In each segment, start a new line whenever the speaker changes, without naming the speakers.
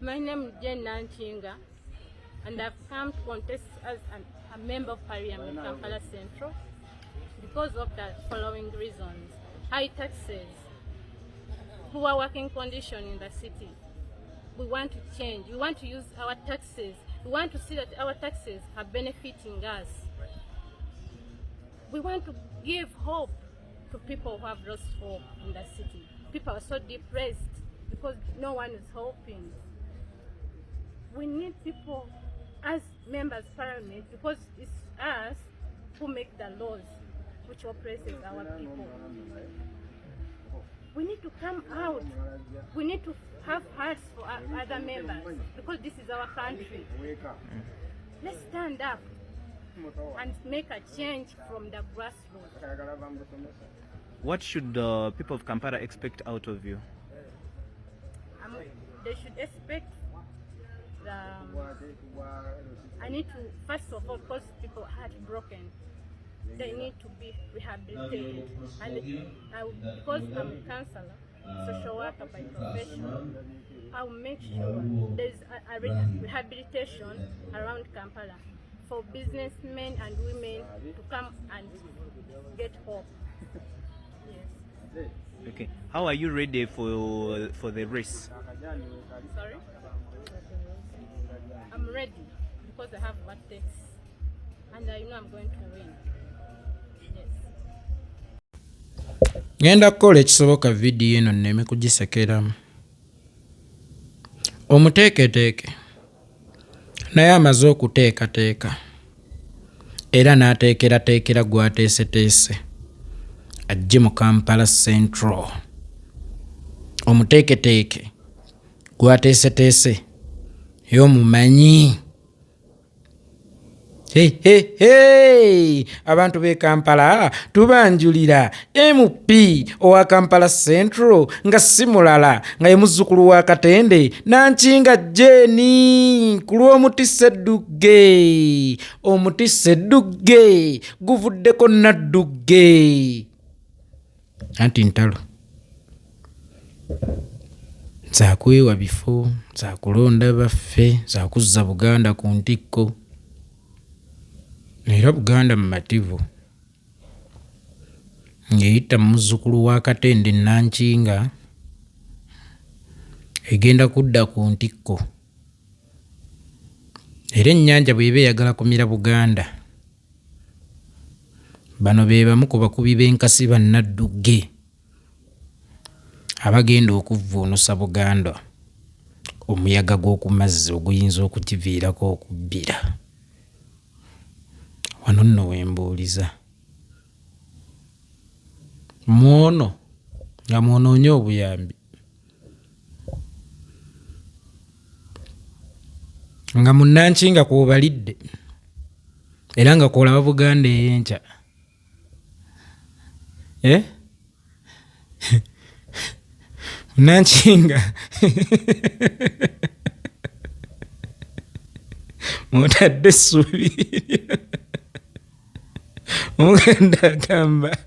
My name is Jane Nanchinga, and I've come to contest as a member of Parliament, Kampala Central, because of the following reasons: high taxes, poor working condition in the city. We want to change. We want to use our taxes. We want to see that our taxes are benefiting us. We want to give hope to people who have lost hope in the city. People are so depressed because no one is hoping. We need people as members of Parliament because it's us who make the laws which oppresses our people. We need to come out. We need to have hearts for other members because this is our country. Let's stand up and make a change from the grassroots.
What should the people of Kampala expect out of you?
They should expect I need to, first of all, because people are heartbroken, they need to be rehabilitated. And because I'm a counselor, social worker by profession, I'll make sure there's a rehabilitation around Kampala for businessmen and women to come and get hope. Yes.
Okay. How are you ready for the race?
Sorry? I'm ready because I have what it takes and I know I'm going to win. Yes.
Ngenda kukola ekisoboka vidiyo eno nneme kugisekeramu. Omuteeketeeke naye amaze okuteekateeka era n'ateekerateekera gwateeseteese ajje mu Kampala Central. Omuteeketeeke gwateeseteese y'omumanyi. Hey, abantu b'e Kampala tubanjulira MP owa Kampala Central nga si mulala nga ye muzzukulu wa Katende Nanchinga Jeni ku lw'omuti Sseddugge. Omuti Sseddugge guvuddeko Naddugge. Anti ntalo za kwewa bifo, za kulonda baffe, za kuzza Buganda ku ntikko. Era Buganda mumativu ng'eyita muzzukulu wa Katende Nanchinga egenda kudda ku ntikko. Era ennyanja bw'eba eyagala kumira Buganda, bano be bamu ku bakubi b'enkasi ba Naddugge abagenda okuvvuunusa Buganda omuyaga gw'oku mazzi oguyinza okukiviirako okubbira. Wano nno wembuuliza mwono nga mwonoonye obuyambi nga Munanchinga kw'obalidde era nga kw'olaba Buganda ey'enkya. Nanchinga mutadde essuubi omuganda agamba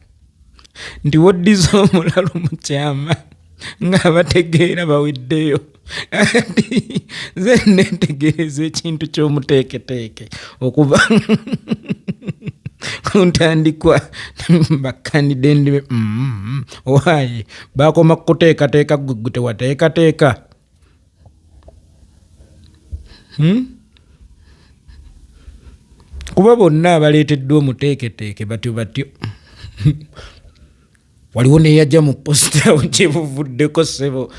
nti woddiza omulalu mu kyama ng'abategeera baweddeyo. Ati ze neetegereza ekintu ky'omuteeketeeke okuva ku ntandikwa bakkanidde ndibe waaye bakoma kuteekateeka gwe tewateekateeka. Kuba bonna abaleeteddwa omuteeketeeke batyo waliwo neyajja mu posita gye buvuddeko ssebo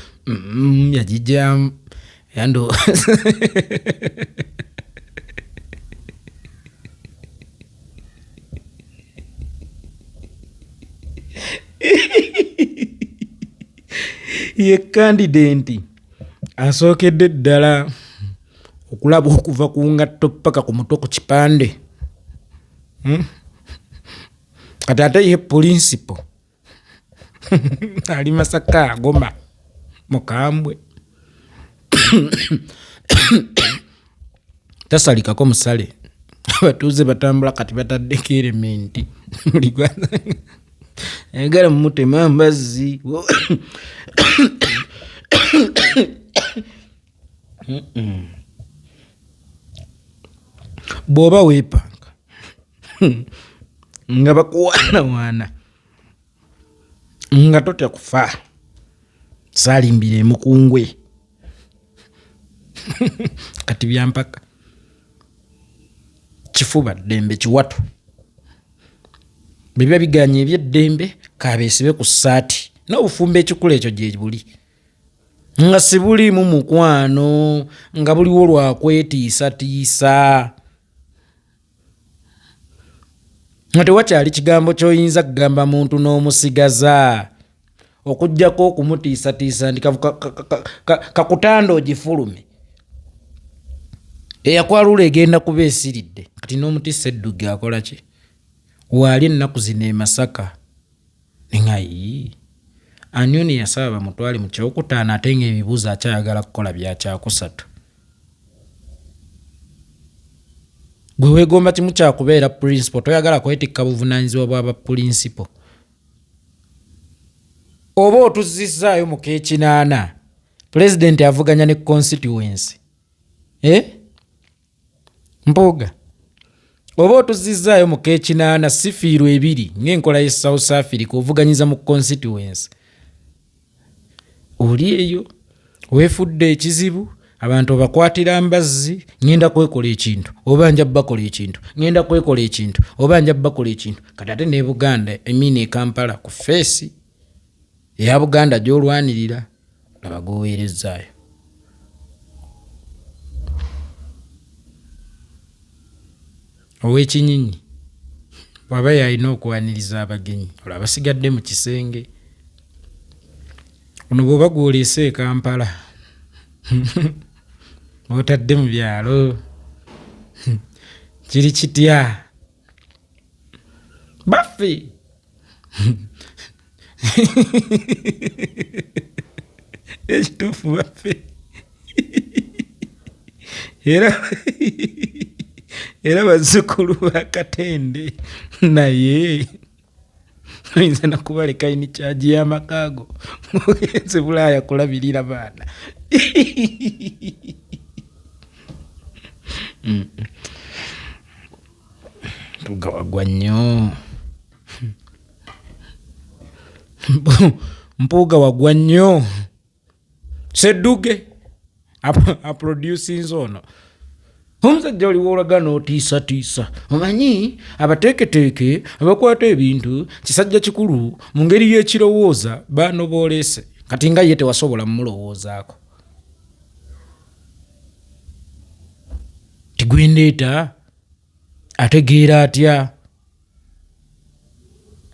yagijjamu yando ye kandidenti asookedde ddala okulaba okuva ku ngatto paka ku mutwe ku kipande. Kati ate ye principal ali Masaka Agoma Mukambwe tasalikako musale abatuuze batambula kati bataddeko elementi ayagala mumutema mbazzi bw'oba weepanga nga bakuwaanawaana nga totya kufa saalimbira emukungwe kati byampaka kifuba ddembe kiwatu bwe biba biganya ebyeddembe kabeesibe ku ssaati n'obufumba ekikula ekyo gye buli nga sibuliimu mukwano nga buliwo lwakwetiisatiisa nga tewakyali kigambo ky'oyinza kugamba muntu n'omusigaza okuggyako okumutiisatiisa nti kakutanda ogifulume eyakwalula egenda kuba esiridde kati n'omutisa edduga akola ki waali ennaku zino e Masaka nengayi Anioni yasaba bamutwale mu kyokutaano ate ng'ebibuuzo akyayagala kukola byakyakusatu. Gwe weegomba kimu kyakubeera principal toyagala kwetikka buvunaanyizibwa bw'aba principal. Oba otuzizaayo mu keekinaana president avuganya ne constituency. Mpuuga oba otuzizaayo mu keekinaana sifiirwa ebiri ng'enkola ye South Africa ovuganyiza mu constituency. Oli eyo weefudde ekizibu abantu bakwatira mbazzi ngenda kwekola ekintu oba nja bakola ekintu ngenda kwekola ekintu oba nja bakola ekintu kati ate ne Buganda emini Kampala ku feesi eya Buganda gy'olwanirira laba goweerezaayo. Ow'ekinyinyi bw'aba yalina okwaniriza abagenyi olwo abasigadde mu kisenge ono bw'oba gw'oleese e Kampala otadde mu byalo kiri kitya baffe ekituufu baffe era bazzukulu ba Katende naye oyinza nakubaleka ini kyaji y'amakaago ogenze Bulaaya kulabirira baana. Mpuuga wagwa nnyo, Mpuuga wagwa nnyo. Sedduge aproducinze ono omusajja oliwo olaga n'otiisatiisa. Omanyi abateeketeeke abakwata ebintu kisajja kikulu mu ngeri y'ekirowooza baano booleese kati nga ye tewasobola mumulowoozaako. Tigwendeeta ategeera atya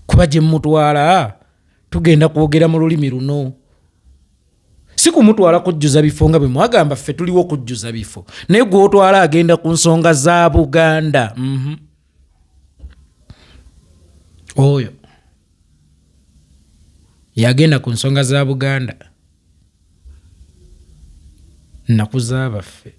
kuba gye mutwala tugenda kwogera mu lulimi luno. Si kumutwala kujjuza bifo nga bwe mwagamba ffe tuliwo kujjuza bifo naye gw'otwala agenda ku nsonga za Buganda. Oyo yagenda ku nsonga za Buganda nnaku zaabaffe